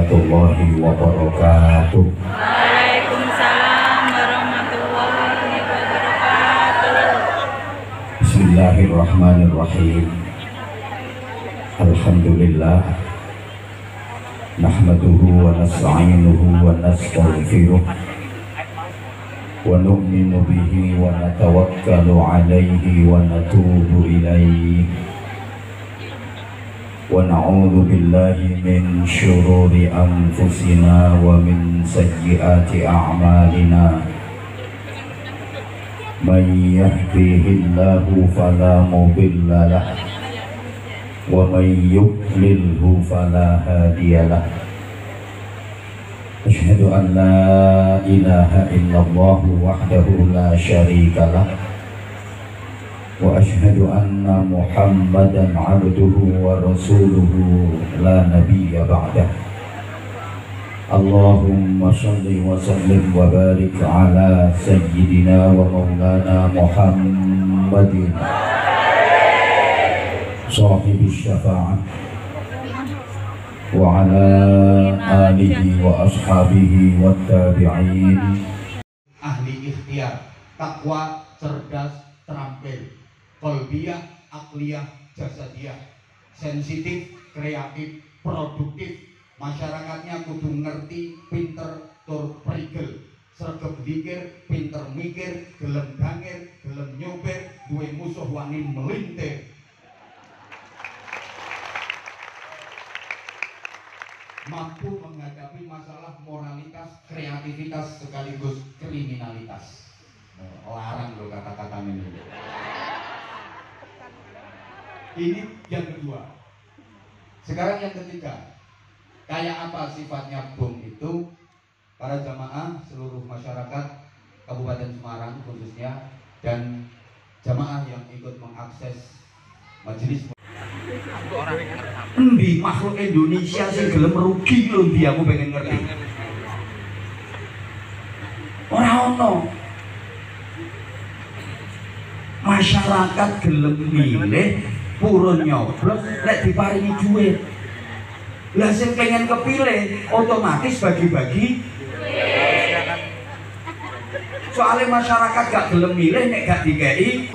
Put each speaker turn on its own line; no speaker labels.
warahmatullahi wabarakatuh.
Waalaikumsalam warahmatullahi wabarakatuh.
Bismillahirrahmanirrahim. Alhamdulillah. Nahmaduhu wa nasta'inuhu wa nastaghfiruh wa nu'minu bihi wa natawakkalu alayhi wa natubu ilayhi wa na'udzu billahi min syururi anfusina wa min sayyiati a'malina. Man yahdihillahu fala mudilla lahu wa man yudlilhu fala hadiyalah. Asyhadu an la ilaha illallah wahdahu la syarika lah wa asyhadu anna Muhammadan abduhu wa rasuluhu la nabiyya ba'dah. Allahumma shalli wa sallim wa barik ala sayyidina wa maulana Muhammadin sahibi syafa'ah wa ala alihi wa ashabihi wa tabi'in.
Ahli ikhtiar, takwa, cerdas, terampil, kolbiyah, akliyah, jasadiyah, sensitif, kreatif, produktif. Masyarakatnya kudu ngerti, pinter, tur prigel, sregep dikir, pinter mikir, gelem bangir, gelem nyopir, duwe musuh wani melintir. Mampu menghadapi masalah moralitas, kreativitas, sekaligus kriminalitas. Larang loh kata-kata ini. Ini yang kedua. Sekarang yang ketiga. Kayak apa sifatnya bom itu? Para jamaah seluruh masyarakat Kabupaten Semarang khususnya dan jamaah yang ikut mengakses majelis. Endi makhluk Indonesia sing gelem rugi lho, ndi aku pengen ngerti. Ora ono. Masyarakat gelem milih purun nyoblos nek diparingi duit. Lah sing pengen kepilih otomatis bagi-bagi. Soalnya masyarakat gak gelem milih nek gak dikei.